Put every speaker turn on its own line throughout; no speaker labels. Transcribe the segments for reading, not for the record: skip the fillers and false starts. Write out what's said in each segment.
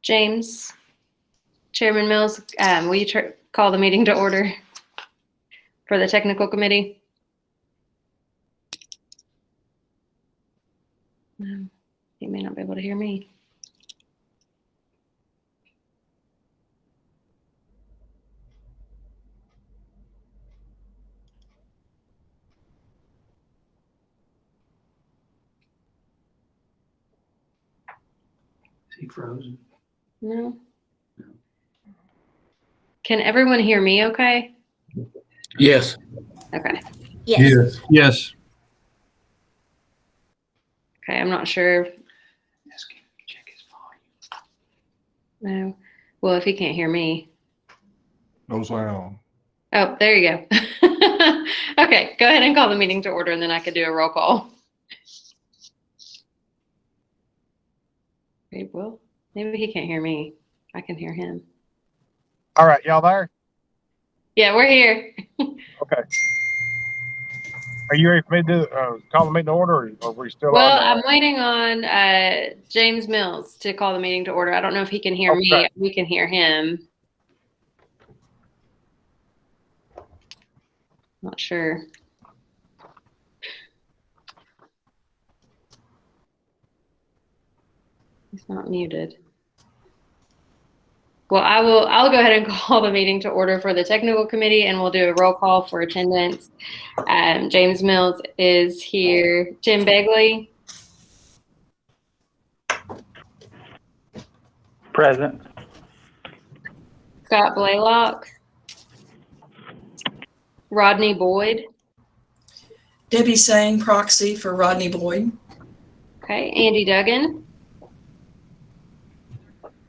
James, Chairman Mills, will you call the meeting to order for the technical committee? No, he may not be able to hear me.
Is he frozen?
No. Can everyone hear me okay?
Yes.
Okay.
Yes.
Yes.
Okay, I'm not sure.
Ask him to check his volume.
No. Well, if he can't hear me.
No sound.
Oh, there you go. Okay, go ahead and call the meeting to order, and then I could do a roll call. Okay, well, maybe he can't hear me. I can hear him.
All right, y'all there?
Yeah, we're here.
Okay. Are you ready for me to call the meeting to order, or are we still
Well,
on?
I'm waiting on James Mills to call the meeting to order. I don't know if he can hear me.
Okay.
We can hear him. Not sure. He's not muted. Well, I'll go ahead and call the meeting to order for the technical committee, and we'll do a roll call for attendance. James Mills is here. Jim Begley.
Present.
Scott Blaylock. Rodney Boyd.
Debbie Sang, proxy for Rodney Boyd.
Okay, Andy Duggan.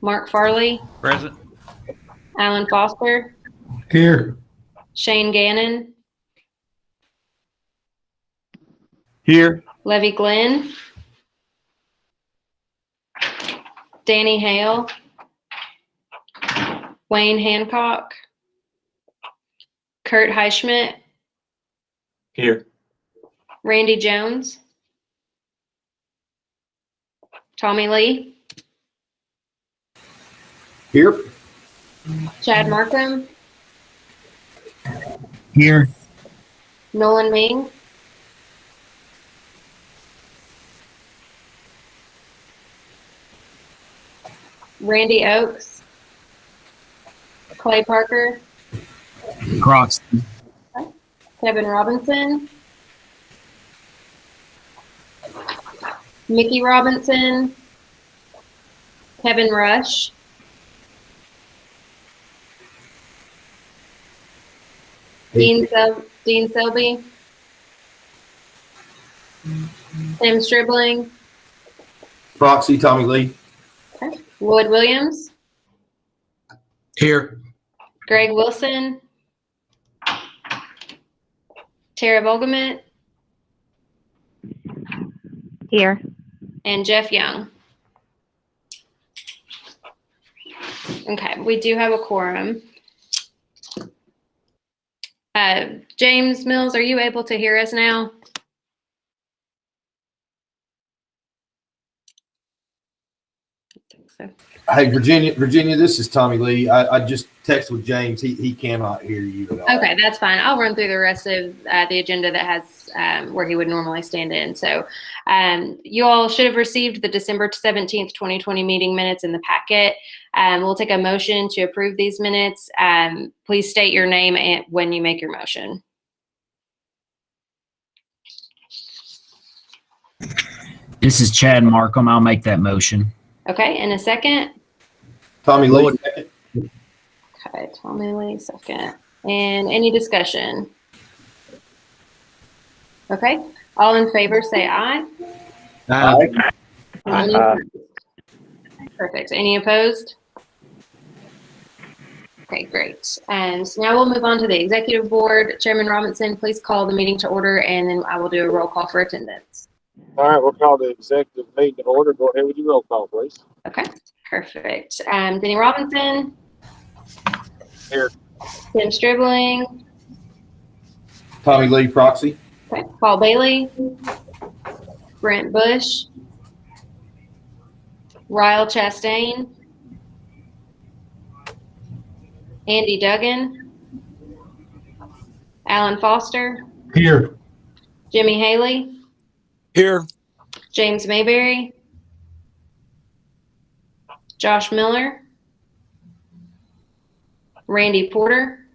Mark Farley.
Present.
Alan Foster.
Here.
Shane Gannon.
Here.
Levy Glenn. Danny Hale. Wayne Hancock. Kurt Heischmidt.
Here.
Randy Jones. Tommy Lee.
Here.
Chad Markham.
Here.
Nolan Ming. Randy Oakes. Clay Parker.
Croxton.
Kevin Robinson. Mickey Robinson. Kevin Rush. Dean Selby. Tim Stribling.
Proxy, Tommy Lee.
Okay. Lloyd Williams.
Here.
Greg Wilson. Tara Volgamit.
Here.
And Jeff Young. Okay, we do have a quorum. James Mills, are you able to hear us now? I think so.
Hey, Virginia, this is Tommy Lee. I just texted with James. He cannot hear you at all.
Okay, that's fine. I'll run through the rest of the agenda that has where he would normally stand in. So you all should have received the December 17th, 2020 meeting minutes in the packet. We'll take a motion to approve these minutes. Please state your name when you make your motion.
This is Chad Markham. I'll make that motion.
Okay, and a second.
Tommy Lee, second.
Okay, Tommy Lee, second. And any discussion? Okay, all in favor say aye.
Aye.
Perfect. Any opposed? Okay, great. And so now we'll move on to the executive board. Chairman Robinson, please call the meeting to order, and then I will do a roll call for attendance.
All right, we'll call the executive meeting to order. Go ahead with your roll call, please.
Okay, perfect. Denny Robinson.
Here.
Tim Stribling.
Tommy Lee, proxy.
Okay, Paul Bailey. Brent Bush. Ryle Chastain, Andy Duggan, Alan Foster,
Here.
Jimmy Haley,
Here.
James Mayberry, Josh Miller, Randy Porter,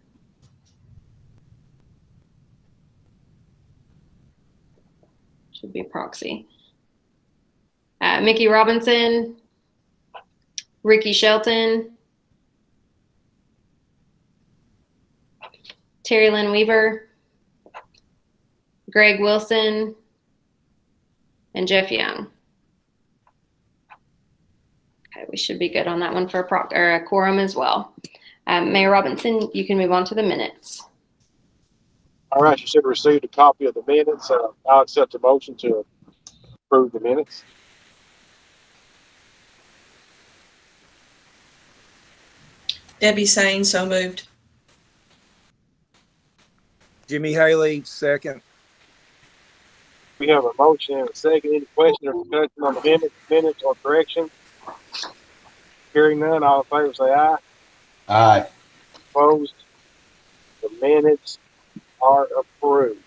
should be proxy, Mickey Robinson, Ricky Shelton, Terry Lynn Weaver, Greg Wilson, and Jeff Young. Okay, we should be good on that one for a quorum as well. Mayor Robinson, you can move on to the minutes.
All right, you should have received a copy of the minutes. I'll accept the motion to approve the minutes.
Debbie Sane, so moved.
Jimmy Haley, second.
We have a motion and a second. Any question or discussion on the minutes or correction? Hearing none, all in favor say aye.
Aye.
Opposed? The minutes are approved.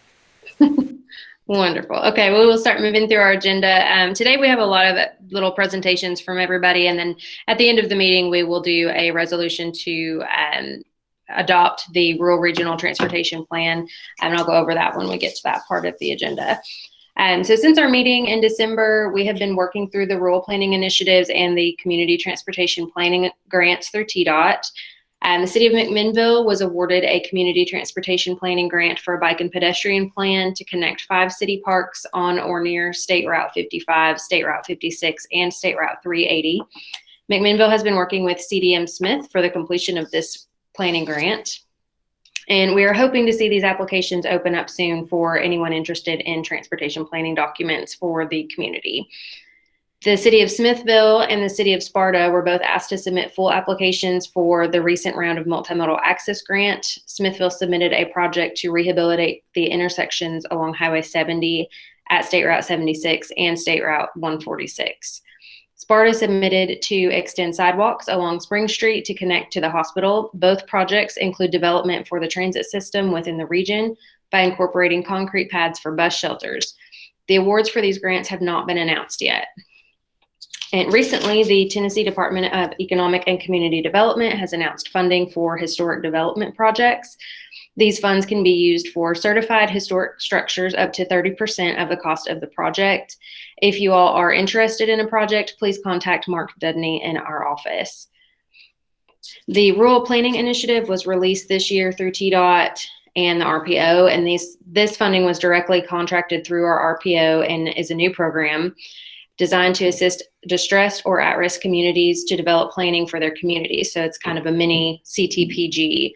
Wonderful. Okay, well, we'll start moving through our agenda. Today we have a lot of little presentations from everybody, and then at the end of the meeting we will do a resolution to adopt the Rural Regional Transportation Plan, and I'll go over that when we get to that part of the agenda. So since our meeting in December, we have been working through the rural planning initiatives and the community transportation planning grants through TDOT. The city of McMinnville was awarded a community transportation planning grant for a bike and pedestrian plan to connect 5 city parks on or near State Route 55, State Route 56, and State Route 380. McMinnville has been working with CDM Smith for the completion of this planning grant. And we are hoping to see these applications open up soon for anyone interested in transportation planning documents for the community. The city of Smithville and the city of Sparta were both asked to submit full applications for the recent round of multimodal access grant. Smithville submitted a project to rehabilitate the intersections along Highway 70 at State Route 76 and State Route 146. Sparta submitted to extend sidewalks along Spring Street to connect to the hospital. Both projects include development for the transit system within the region by incorporating concrete pads for bus shelters. The awards for these grants have not been announced yet. And recently, the Tennessee Department of Economic and Community Development has announced funding for historic development projects. These funds can be used for certified historic structures up to 30% of the cost of the project. If you all are interested in a project, please contact Mark Dudney in our office. The Rural Planning Initiative was released this year through TDOT and the RPO, and this funding was directly contracted through our RPO and is a new program designed to assist distressed or at-risk communities to develop planning for their communities. So it's kind of a mini CTPG.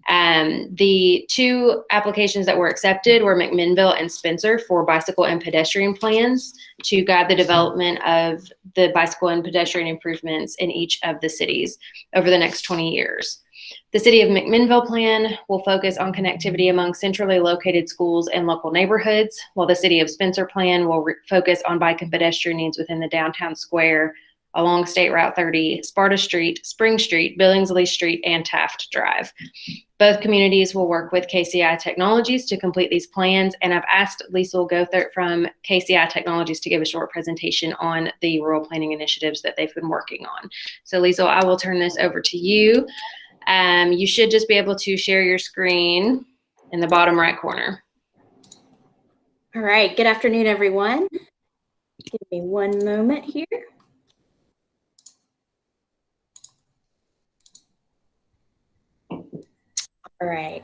The 2 applications that were accepted were McMinnville and Spencer for bicycle and pedestrian plans to guide the development of the bicycle and pedestrian improvements in each of the cities over the next 20 years. The city of McMinnville plan will focus on connectivity among centrally located schools and local neighborhoods, while the city of Spencer plan will focus on bike and pedestrian needs within the downtown square along State Route 30, Sparta Street, Spring Street, Billingsley Street, and Taft Drive. Both communities will work with KCI Technologies to complete these plans, and I've asked Liesl Gothert from KCI Technologies to give a short presentation on the rural planning initiatives that they've been working on. So Liesl, I will turn this over to you. You should just be able to share your screen in the bottom right corner.
All right, good afternoon, everyone. Give me one moment here. All right,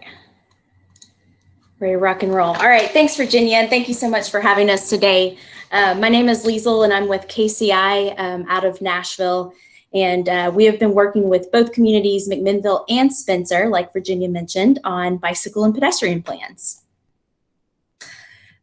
ready to rock and roll. All right, thanks, Virginia, and thank you so much for having us today. My name is Liesl, and I'm with KCI out of Nashville. And we have been working with both communities, McMinnville and Spencer, like Virginia mentioned, on bicycle and pedestrian plans.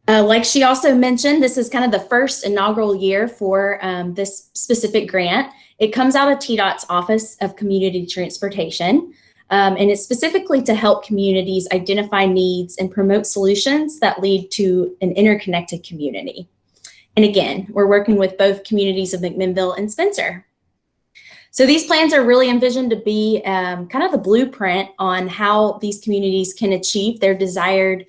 Like she also mentioned, this is kind of the first inaugural year for this specific grant. It comes out of TDOT's Office of Community Transportation, and it's specifically to help communities identify needs and promote solutions that lead to an interconnected community. And again, we're working with both communities of McMinnville and Spencer. So these plans are really envisioned to be kind of the blueprint on how these communities can achieve their desired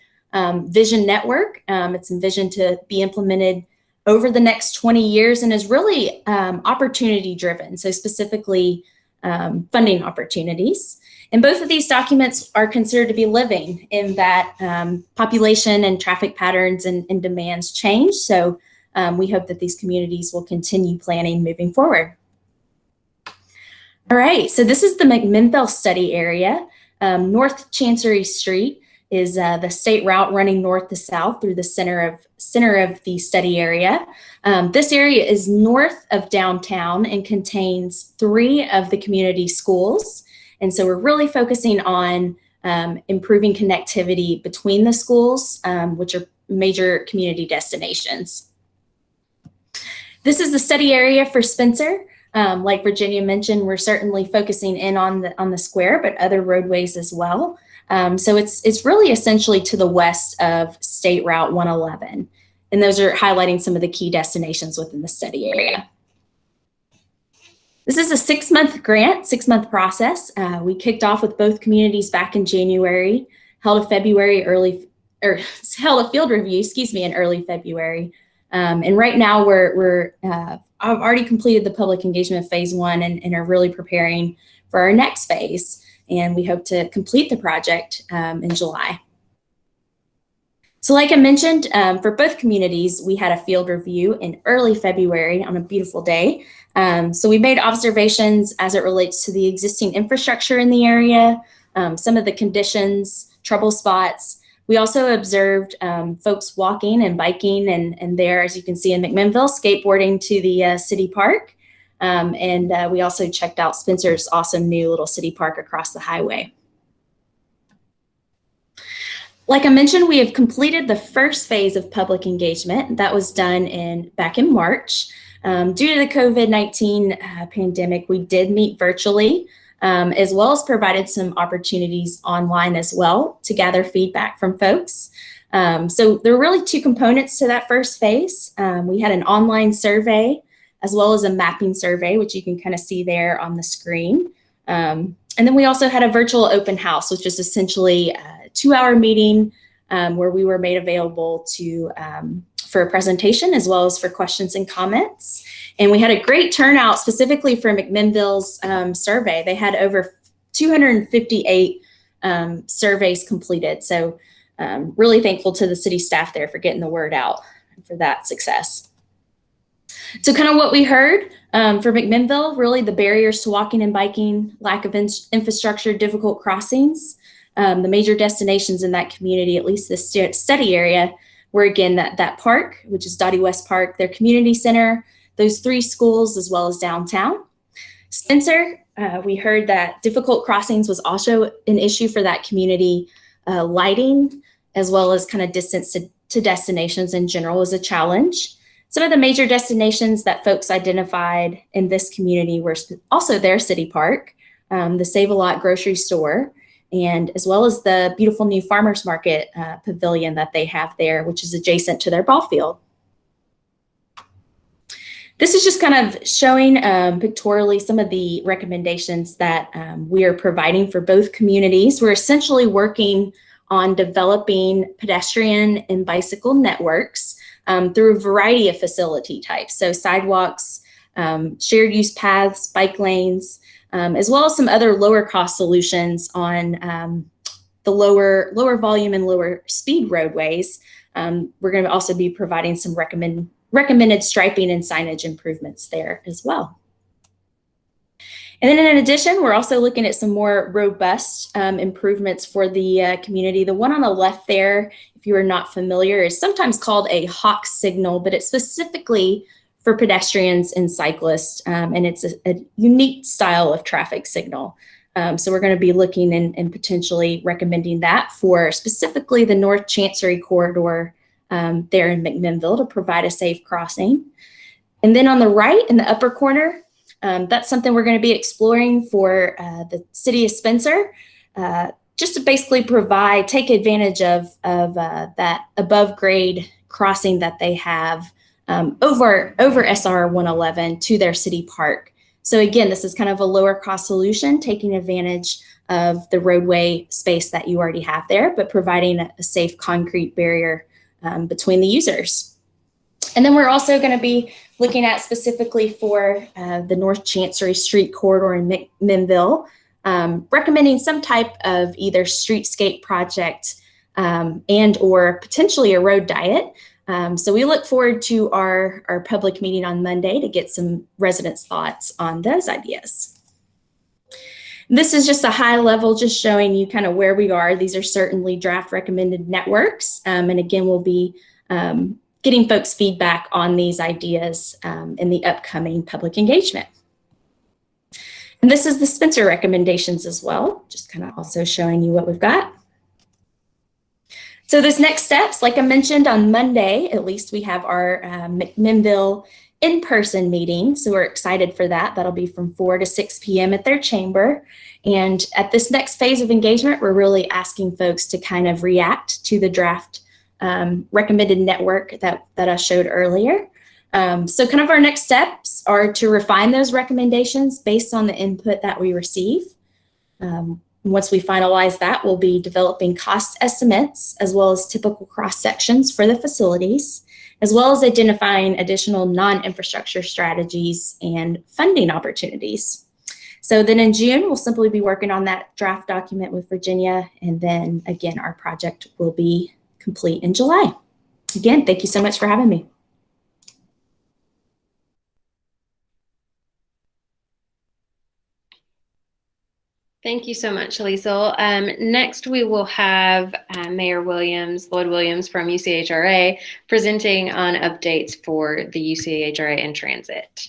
vision network. It's envisioned to be implemented over the next 20 years and is really opportunity driven, so specifically funding opportunities. And both of these documents are considered to be living in that population and traffic patterns and demands change. So we hope that these communities will continue planning moving forward. All right, so this is the McMinnville study area. North Chancery Street is the state route running north to south through the center of the study area. This area is north of downtown and contains 3 of the community schools. And so we're really focusing on improving connectivity between the schools, which are major community destinations. This is the study area for Spencer. Like Virginia mentioned, we're certainly focusing in on the square, but other roadways as well. So it's really essentially to the west of State Route 111. And those are highlighting some of the key destinations within the study area. This is a 6-month grant, 6-month process. We kicked off with both communities back in January, held a field review, in early February. And right now I've already completed the public engagement phase 1 and are really preparing for our next phase. And we hope to complete the project in July. So like I mentioned, for both communities, we had a field review in early February on a beautiful day. So we made observations as it relates to the existing infrastructure in the area, some of the conditions, trouble spots. We also observed folks walking and biking and there, as you can see in McMinnville, skateboarding to the city park. And we also checked out Spencer's awesome new little city park across the highway. Like I mentioned, we have completed the first phase of public engagement. That was done back in March. Due to the COVID-19 pandemic, we did meet virtually, as well as provided some opportunities online as well to gather feedback from folks. So there were really 2 components to that first phase. We had an online survey as well as a mapping survey, which you can kind of see there on the screen. And then we also had a virtual open house, which is essentially a 2-hour meeting where we were made available for a presentation as well as for questions and comments. And we had a great turnout specifically for McMinnville's survey. They had over 258 surveys completed. So really thankful to the city staff there for getting the word out and for that success. So kind of what we heard for McMinnville, really the barriers to walking and biking, lack of infrastructure, difficult crossings. The major destinations in that community, at least this study area, were again that park, which is Dottie West Park, their community center, those 3 schools, as well as downtown. Spencer, we heard that difficult crossings was also an issue for that community. Lighting, as well as kind of distance to destinations in general, is a challenge. Some of the major destinations that folks identified in this community were also their city park, the Save-A-Lot grocery store, and as well as the beautiful new farmers market pavilion that they have there, which is adjacent to their ball field. This is just kind of showing pictorially some of the recommendations that we are providing for both communities. We're essentially working on developing pedestrian and bicycle networks through a variety of facility types. So sidewalks, shared use paths, bike lanes, as well as some other lower cost solutions on the lower volume and lower speed roadways. We're going to also be providing some recommended striping and signage improvements there as well. And then in addition, we're also looking at some more robust improvements for the community. The one on the left there, if you are not familiar, is sometimes called a hawk signal, but it's specifically for pedestrians and cyclists, and it's a unique style of traffic signal. So we're going to be looking and potentially recommending that for specifically the North Chancery corridor there in McMinnville to provide a safe crossing. And then on the right in the upper corner, that's something we're going to be exploring for the city of Spencer, just to basically take advantage of that above grade crossing that they have over SR 111 to their city park. So again, this is kind of a lower cost solution, taking advantage of the roadway space that you already have there, but providing a safe concrete barrier between the users. And then we're also going to be looking at specifically for the North Chancery Street corridor in Minville, recommending some type of either streetscape project and or potentially a road diet. So we look forward to our public meeting on Monday to get some residents' thoughts on those ideas. This is just a high level, just showing you kind of where we are. These are certainly draft recommended networks. And again, we'll be getting folks' feedback on these ideas in the upcoming public engagement. And this is the Spencer recommendations as well, just kind of also showing you what we've got. So this next steps, like I mentioned on Monday, at least we have our McMinnville in-person meeting. So we're excited for that. That'll be from 4 to 6 p.m. at their chamber. And at this next phase of engagement, we're really asking folks to kind of react to the draft recommended network that I showed earlier. So kind of our next steps are to refine those recommendations based on the input that we receive. Once we finalize that, we'll be developing cost estimates as well as typical cross sections for the facilities, as well as identifying additional non-infrastructure strategies and funding opportunities. So then in June, we'll simply be working on that draft document with Virginia. And then again, our project will be complete in July. Again, thank you so much for having me.
Thank you so much, Liesl. Next, we will have Mayor Lloyd Williams from UCHRA presenting on updates for the UCHRA in transit.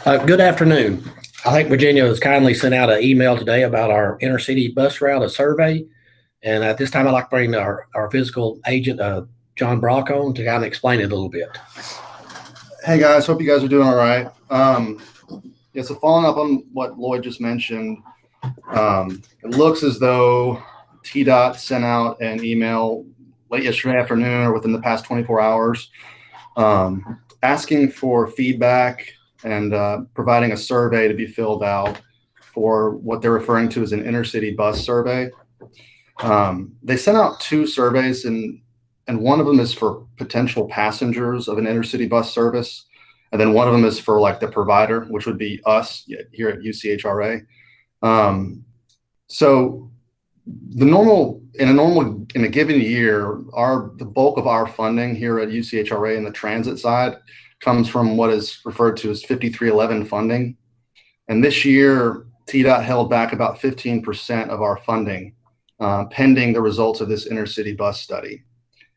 Good afternoon. I think Virginia has kindly sent out an email today about our intercity bus route, a survey. And at this time, I'd like to bring our physical agent, John Brock, on to kind of explain it a little bit.
Hey guys, hope you guys are doing all right. Yeah, so following up on what Lloyd just mentioned, it looks as though TDOT sent out an email late yesterday afternoon or within the past 24 hours asking for feedback and providing a survey to be filled out for what they're referring to as an intercity bus survey. They sent out 2 surveys, and one of them is for potential passengers of an intercity bus service, and then one of them is for like the provider, which would be us here at UCHRA. So in a given year, the bulk of our funding here at UCHRA in the transit side comes from what is referred to as 5311 funding. And this year, TDOT held back about 15% of our funding, pending the results of this intercity bus study.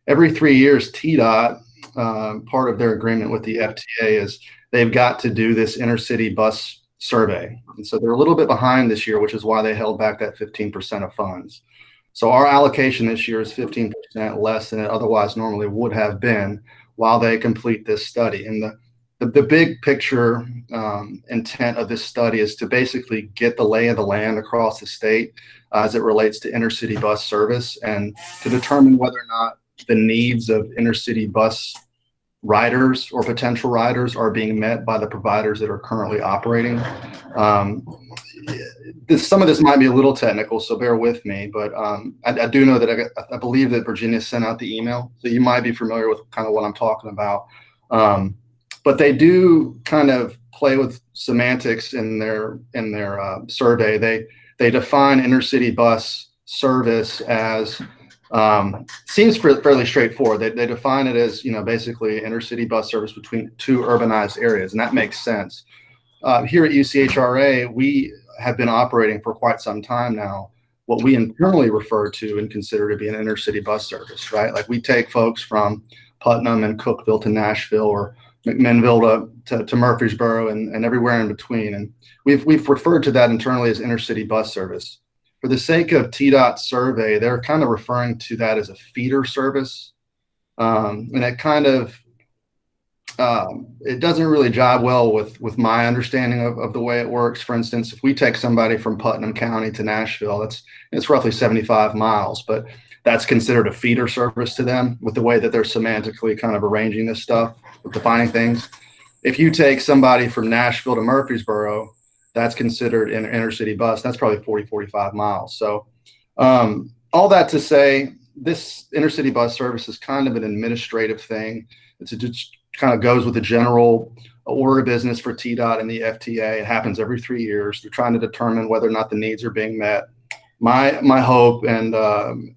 Every 3 years, TDOT, part of their agreement with the FTA is they've got to do this intercity bus survey. And so they're a little bit behind this year, which is why they held back that 15% of funds. So our allocation this year is 15% less than it otherwise normally would have been while they complete this study. And the big picture intent of this study is to basically get the lay of the land across the state as it relates to intercity bus service, and to determine whether or not the needs of intercity bus riders or potential riders are being met by the providers that are currently operating. Some of this might be a little technical, so bear with me, but I do know that I believe that Virginia sent out the email, so you might be familiar with kind of what I'm talking about. But they do kind of play with semantics in their survey. They define intercity bus service as seems fairly straightforward. They define it as, basically intercity bus service between 2 urbanized areas, and that makes sense. Here at UCHRA, we have been operating for quite some time now what we internally refer to and consider to be an intercity bus service, right? Like we take folks from Putnam and Cookeville to Nashville, or McMinnville to Murfreesboro, and everywhere in between. And we've referred to that internally as intercity bus service. For the sake of TDOT survey, they're kind of referring to that as a feeder service. And it kind of, it doesn't really jive well with my understanding of the way it works. For instance, if we take somebody from Putnam County to Nashville, it's roughly 75 miles, but that's considered a feeder service to them with the way that they're semantically kind of arranging this stuff, defining things. If you take somebody from Nashville to Murfreesboro, that's considered an intercity bus. That's probably 40, 45 miles. So all that to say, this intercity bus service is kind of an administrative thing. It just kind of goes with the general order of business for TDOT and the FTA. It happens every 3 years. They're trying to determine whether or not the needs are being met. My hope and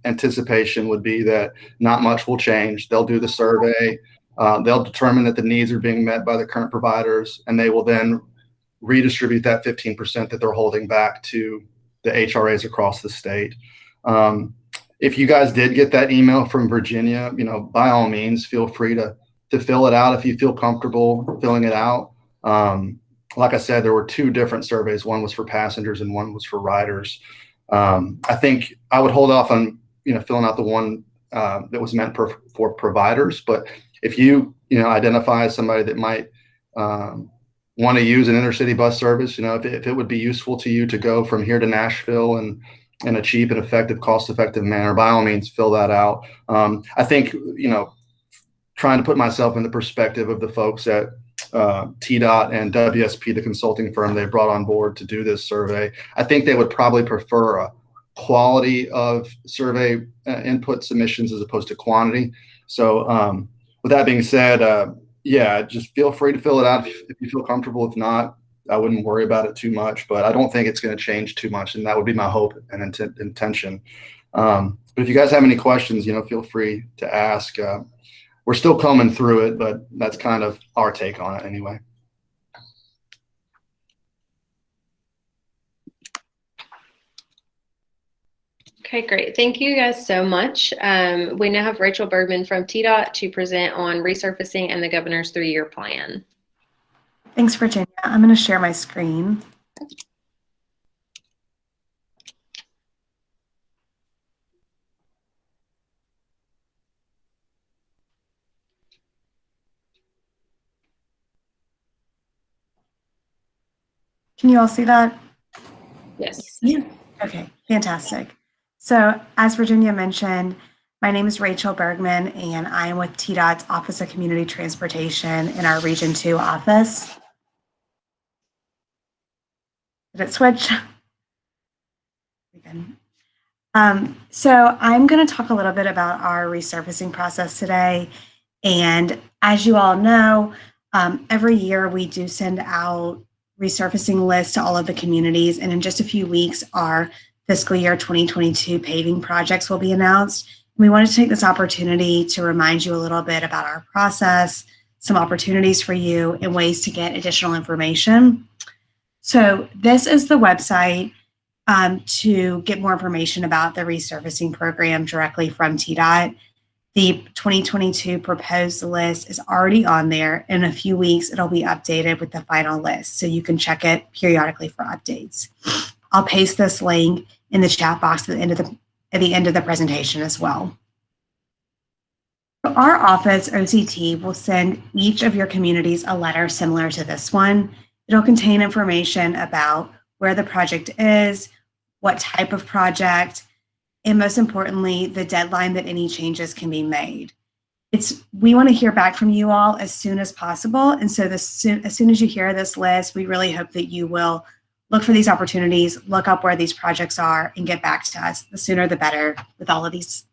anticipation would be that not much will change. They'll do the survey. They'll determine that the needs are being met by the current providers, and they will then redistribute that 15% that they're holding back to the HRAs across the state. If you guys did get that email from Virginia, by all means, feel free to fill it out if you feel comfortable filling it out. Like I said, there were 2 different surveys. One was for passengers and one was for riders. I think I would hold off on, filling out the one that was meant for providers. But if you, identify as somebody that might want to use an intercity bus service, if it would be useful to you to go from here to Nashville and in a cheap and effective, cost-effective manner, by all means, fill that out. I think, trying to put myself in the perspective of the folks at TDOT and WSP, the consulting firm they brought on board to do this survey, I think they would probably prefer a quality of survey input submissions as opposed to quantity. So with that being said, yeah, just feel free to fill it out if you feel comfortable. If not, I wouldn't worry about it too much, but I don't think it's going to change too much, and that would be my hope and intention. But if you guys have any questions, feel free to ask. We're still combing through it, but that's kind of our take on it anyway.
Okay, great. Thank you guys so much. We now have Rachel Bergman from TDOT to present on resurfacing and the governor's 3-year plan.
Thanks, Virginia. I'm going to share my screen. Can you all see that?
Yes.
Yeah. Okay, fantastic. So as Virginia mentioned, my name is Rachel Bergman, and I am with TDOT's Office of Community Transportation in our Region 2 office. Did it switch? So I'm going to talk a little bit about our resurfacing process today. And as you all know, every year we do send out resurfacing lists to all of the communities. And in just a few weeks, our fiscal year 2022 paving projects will be announced. We wanted to take this opportunity to remind you a little bit about our process, some opportunities for you, and ways to get additional information. So this is the website to get more information about the resurfacing program directly from TDOT. The 2022 proposed list is already on there. In a few weeks, it'll be updated with the final list, so you can check it periodically for updates. I'll paste this link in the chat box at the end of the presentation as well. Our office, OCT, will send each of your communities a letter similar to this one. It'll contain information about where the project is, what type of project, and most importantly, the deadline that any changes can be made. We want to hear back from you all as soon as possible. And so as soon as you hear this list, we really hope that you will look for these opportunities, look up where these projects are, and get back to us. The sooner the better with all of these.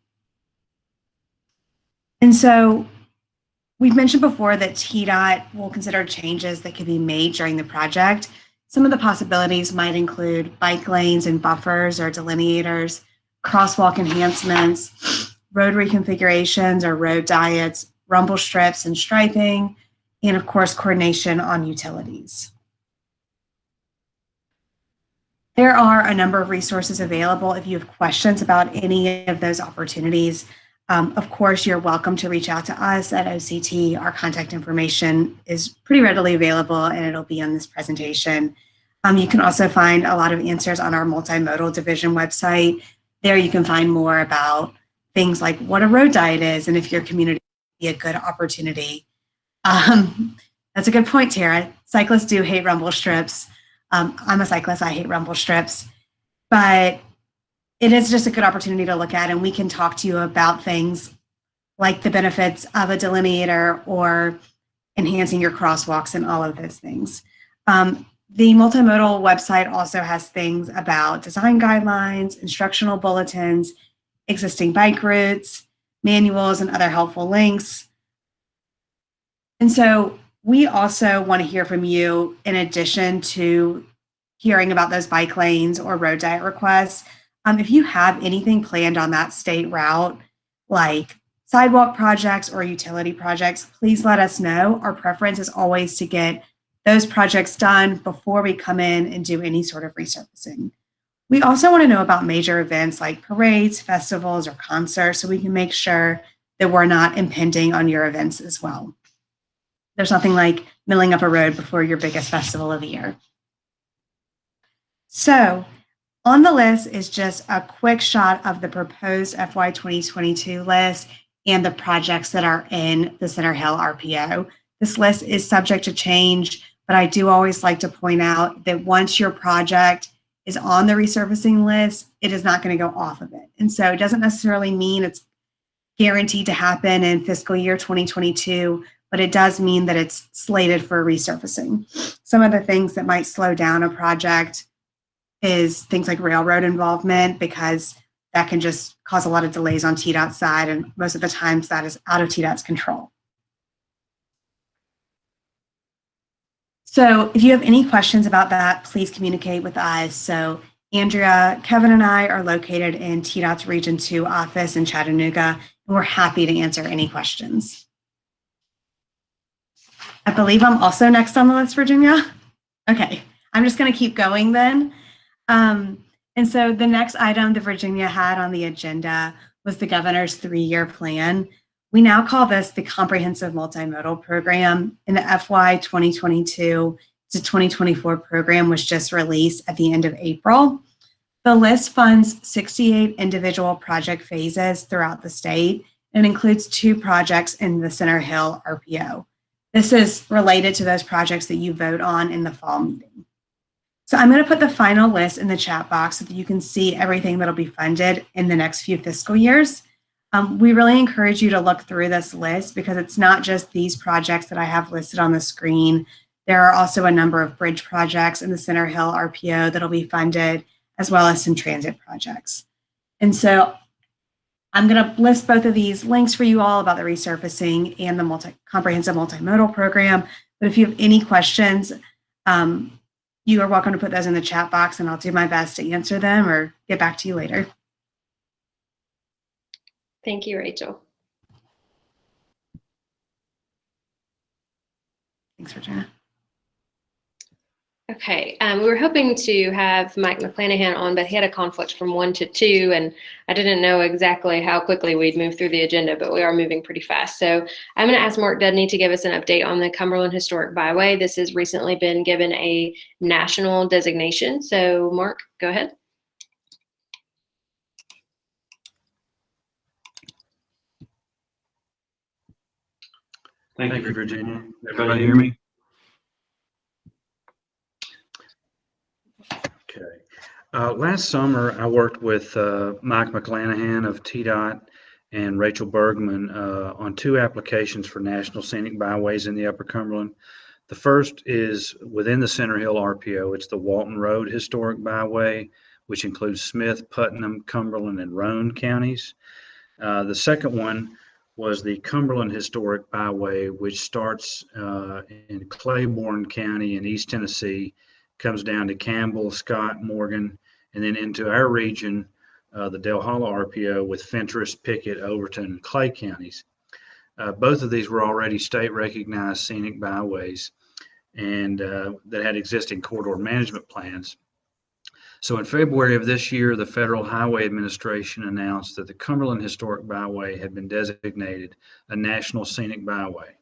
And so we've mentioned before that TDOT will consider changes that could be made during the project. Some of the possibilities might include bike lanes and buffers or delineators, crosswalk enhancements, road reconfigurations or road diets, rumble strips and striping, and of course, coordination on utilities. There are a number of resources available if you have questions about any of those opportunities. Of course, you're welcome to reach out to us at OCT. Our contact information is pretty readily available, and it'll be on this presentation. You can also find a lot of answers on our multimodal division website. There you can find more about things like what a road diet is and if your community would be a good opportunity. That's a good point, Tara. Cyclists do hate rumble strips. I'm a cyclist, I hate rumble strips. But it is just a good opportunity to look at, and we can talk to you about things like the benefits of a delineator or enhancing your crosswalks and all of those things. The multimodal website also has things about design guidelines, instructional bulletins, existing bike routes, manuals, and other helpful links. And so we also want to hear from you in addition to hearing about those bike lanes or road diet requests. If you have anything planned on that state route, like sidewalk projects or utility projects, please let us know. Our preference is always to get those projects done before we come in and do any sort of resurfacing. We also want to know about major events like parades, festivals, or concerts, so we can make sure that we're not impinging on your events as well. There's nothing like milling up a road before your biggest festival of the year. So on the list is just a quick shot of the proposed FY 2022 list and the projects that are in the Center Hill RPO. This list is subject to change, but I do always like to point out that once your project is on the resurfacing list, it is not going to go off of it. And so it doesn't necessarily mean it's guaranteed to happen in fiscal year 2022, but it does mean that it's slated for resurfacing. Some of the things that might slow down a project is things like railroad involvement, because that can just cause a lot of delays on TDOT's side, and most of the times that is out of TDOT's control. So if you have any questions about that, please communicate with us. So Andrea, Kevin, and I are located in TDOT's Region 2 office in Chattanooga, and we're happy to answer any questions. I believe I'm also next on the list, Virginia. Okay, I'm just going to keep going then. And so the next item that Virginia had on the agenda was the governor's 3-year plan. We now call this the Comprehensive Multimodal Program, and the FY 2022 to 2024 program was just released at the end of April. The list funds 68 individual project phases throughout the state and includes 2 projects in the Center Hill RPO. This is related to those projects that you vote on in the fall meeting. So I'm going to put the final list in the chat box so that you can see everything that'll be funded in the next few fiscal years. We really encourage you to look through this list because it's not just these projects that I have listed on the screen. There are also a number of bridge projects in the Center Hill RPO that'll be funded, as well as some transit projects. And so I'm going to list both of these links for you all about the resurfacing and the comprehensive multimodal program. But if you have any questions, you are welcome to put those in the chat box, and I'll do my best to answer them or get back to you later.
Thank you, Rachel.
Thanks, Virginia.
Okay, we were hoping to have Mike McClanahan on, but he had a conflict from 1 to 2, and I didn't know exactly how quickly we'd move through the agenda, but we are moving pretty fast. So I'm going to ask Mark Dudney to give us an update on the Cumberland Historic Byway. This has recently been given a national designation. So Mark, go ahead.
Thank you, Virginia. Everybody hear me? Okay. Last summer, I worked with Mike McClanahan of TDOT and Rachel Bergman on 2 applications for National Scenic Byways in the Upper Cumberland. The first is within the Center Hill RPO. It's the Walton Road Historic Byway, which includes Smith, Putnam, Cumberland, and Roane counties. The second one was the Cumberland Historic Byway, which starts in Claiborne County in East Tennessee, comes down to Campbell, Scott, Morgan, and then into our region, the Del Hollow RPO with Fentress, Pickett, Overton, and Clay counties. Both of these were already state recognized scenic byways and that had existing corridor management plans. So in February of this year, the Federal Highway Administration announced that the Cumberland Historic Byway had been designated a National Scenic Byway.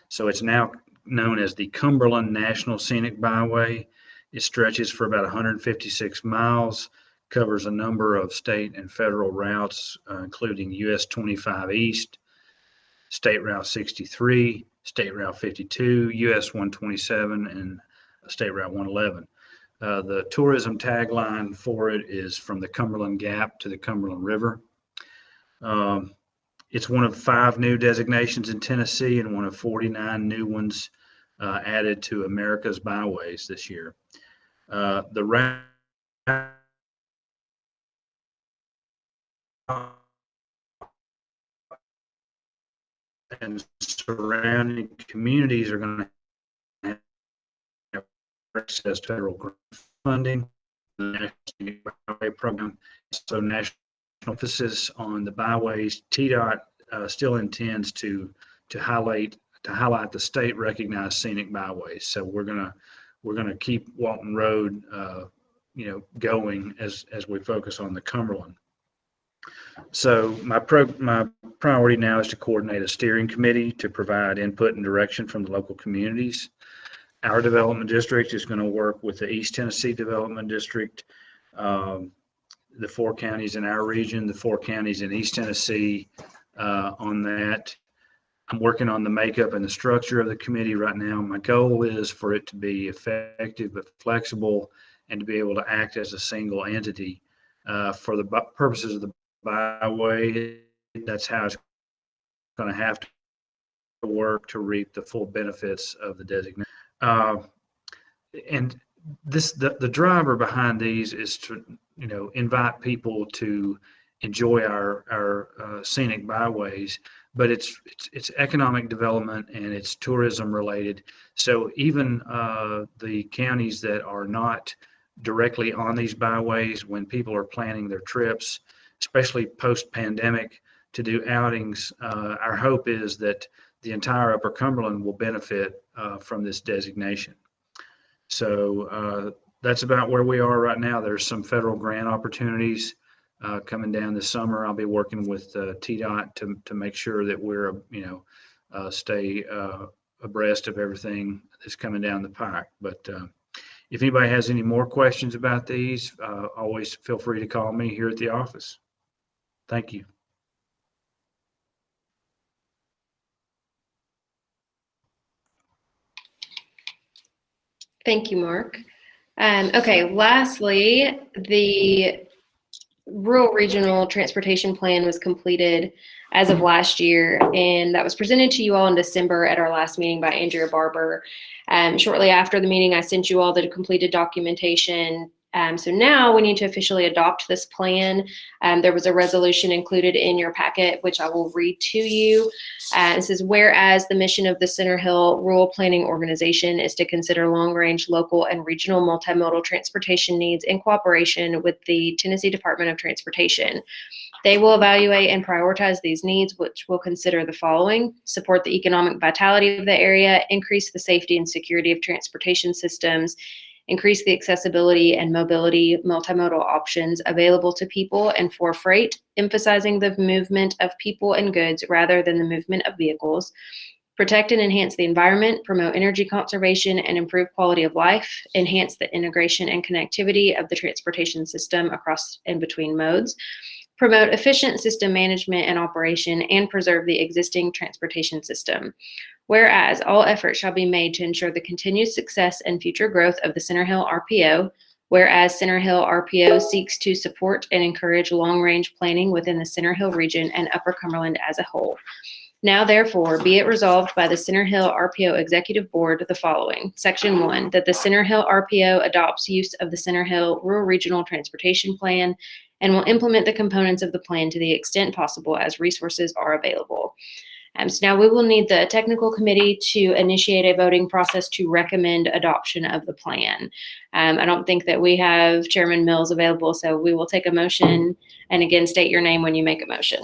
So it's now known as the Cumberland National Scenic Byway. It stretches for about 156 miles, covers a number of state and federal routes, including US 25 East, State Route 63, State Route 52, US 127, and State Route 111. The tourism tagline for it is "From the Cumberland Gap to the Cumberland River." It's one of 5 new designations in Tennessee and one of 49 new ones added to America's Byways this year. The route and surrounding communities are going to have access to federal grant funding, the National Scenic Byway Program. So national emphasis on the byways. TDOT still intends to highlight the state recognized scenic byways. So we're gonna keep Walton Road going as we focus on the Cumberland. So my priority now is to coordinate a steering committee to provide input and direction from the local communities. Our development district is going to work with the East Tennessee Development District, the 4 counties in our region, the 4 counties in East Tennessee on that. I'm working on the makeup and the structure of the committee right now. My goal is for it to be effective but flexible and to be able to act as a single entity for the purposes of the byway. That's how it's going to have to work to reap the full benefits of the designation. And the driver behind these is to invite people to enjoy our scenic byways, but it's economic development and it's tourism related. So even the counties that are not directly on these byways, when people are planning their trips, especially post-pandemic, to do outings, our hope is that the entire Upper Cumberland will benefit from this designation. So that's about where we are right now. There's some federal grant opportunities coming down this summer. I'll be working with TDOT to make sure that we're, stay abreast of everything that's coming down the pike. But if anybody has any more questions about these, always feel free to call me here at the office. Thank you.
Thank you, Mark. Okay, lastly, the Rural Regional Transportation Plan was completed as of last year, and that was presented to you all in December at our last meeting by Andrea Barber. Shortly after the meeting, I sent you all the completed documentation. So now we need to officially adopt this plan. There was a resolution included in your packet, which I will read to you. It says, whereas the mission of the Center Hill Rural Planning Organization is to consider long-range, local, and regional multimodal transportation needs in cooperation with the Tennessee Department of Transportation. They will evaluate and prioritize these needs, which will consider the following: support the economic vitality of the area, increase the safety and security of transportation systems, increase the accessibility and mobility multimodal options available to people and for freight, emphasizing the movement of people and goods rather than the movement of vehicles, protect and enhance the environment, promote energy conservation and improve quality of life, enhance the integration and connectivity of the transportation system across and between modes, promote efficient system management and operation, and preserve the existing transportation system. Whereas all efforts shall be made to ensure the continued success and future growth of the Center Hill RPO, whereas Center Hill RPO seeks to support and encourage long-range planning within the Center Hill region and Upper Cumberland as a whole. Now, therefore, be it resolved by the Center Hill RPO Executive Board the following. Section 1, that the Center Hill RPO adopts use of the Center Hill Rural Regional Transportation Plan and will implement the components of the plan to the extent possible as resources are available. So now we will need the technical committee to initiate a voting process to recommend adoption of the plan. I don't think that we have Chairman Mills available, so we will take a motion, and again, state your name when you make a motion.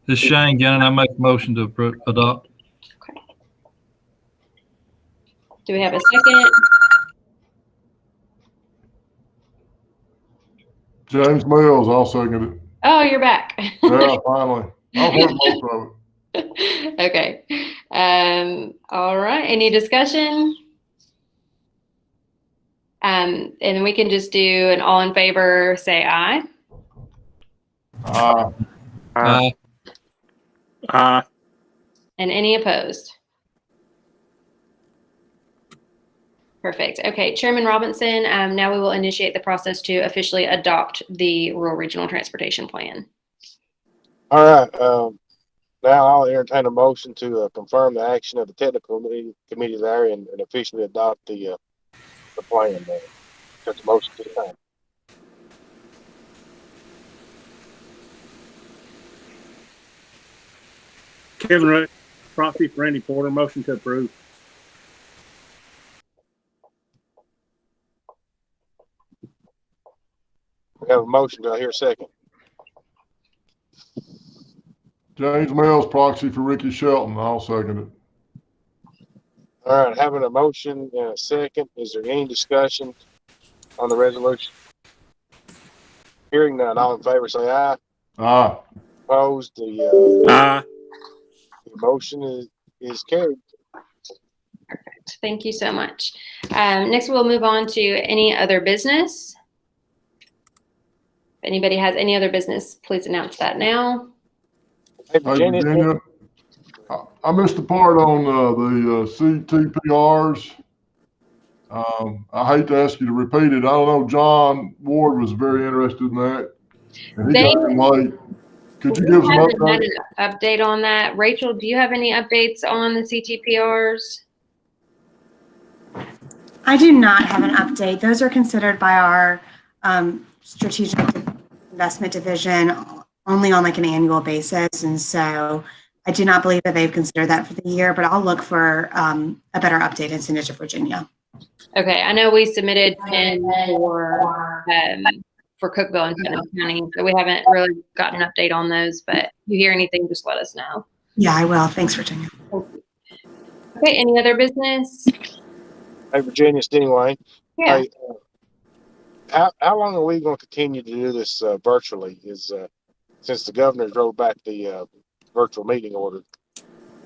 This is Shane Gannon. I make a motion to adopt.
Okay. Do we have a second?
James Mills, I'll second it.
Oh, you're back.
Yeah, finally. I've heard most of
it. Okay. All right. Any discussion? And then we can just do an all in favor, say aye.
Aye.
Aye.
And any opposed? Perfect. Okay, Chairman Robinson, now we will initiate the process to officially adopt the Rural Regional Transportation Plan.
All right. Now I'll entertain a motion to confirm the action of the technical committee there and officially adopt the plan. Just a motion to the time.
Kevin Roach, proxy for Randy Porter, motion to approve.
We have a motion. Do I hear a second?
James Mills, proxy for Ricky Shelton. I'll second it.
All right. Having a motion and a second. Is there any discussion on the resolution? Hearing none. All in favor say aye.
Aye.
Opposed? The motion is carried.
Perfect. Thank you so much. Next, we'll move on to any other business. If anybody has any other business, please announce that now.
Hey,
Virginia, I missed the part on the CTPRs. I hate to ask you to repeat it. I don't know. John Ward was very interested in that, and he got in late. Could you give us an
update on that? Rachel, do you have any updates on the CTPRs?
I do not have an update. Those are considered by our strategic investment division only on like an annual basis. And so I do not believe that they've considered that for the year, but I'll look for a better update and send it to Virginia.
Okay, I know we submitted 10 for Cookeville and Putnam County, so we haven't really gotten an update on those, but if you hear anything, just let us know.
Yeah, I will. Thanks, Virginia.
Okay, any other business?
Hey, Virginia, it's Denny Wayne.
Yeah.
Hey, how long are we going to continue to do this virtually? Since the governor's rolled back the virtual meeting order?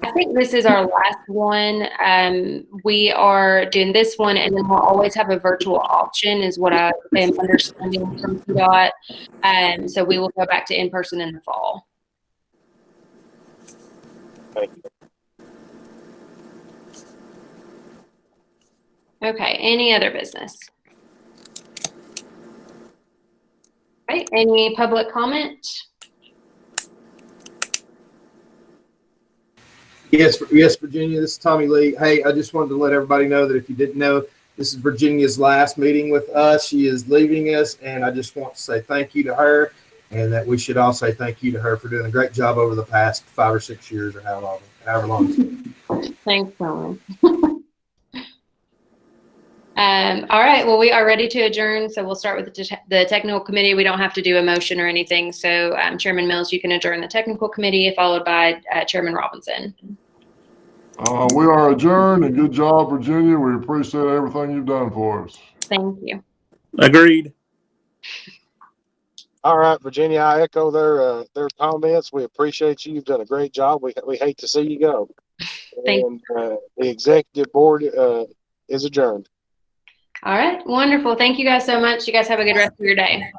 I think this is our last one. We are doing this one, and then we'll always have a virtual auction, is what I am understanding from PDOT. So we will go back to in-person in the fall.
Thank you.
Okay, any other business? Okay, any public comment?
Yes, Virginia, this is Tommy Lee. Hey, I just wanted to let everybody know that if you didn't know, this is Virginia's last meeting with us. She is leaving us, and I just want to say thank you to her, and that we should all say thank you to her for doing a great job over the past 5 or 6 years or however long.
Thanks, Colin. All right, well, we are ready to adjourn, so we'll start with the technical committee. We don't have to do a motion or anything, so Chairman Mills, you can adjourn the technical committee, followed by Chairman Robinson.
We are adjourned, and good job, Virginia. We appreciate everything you've done for us.
Thank you.
Agreed.
All right, Virginia, I echo their comments. We appreciate you. You've done a great job. We hate to see you go. And the executive board is adjourned.
All right, wonderful. Thank you guys so much. You guys have a good rest of your day.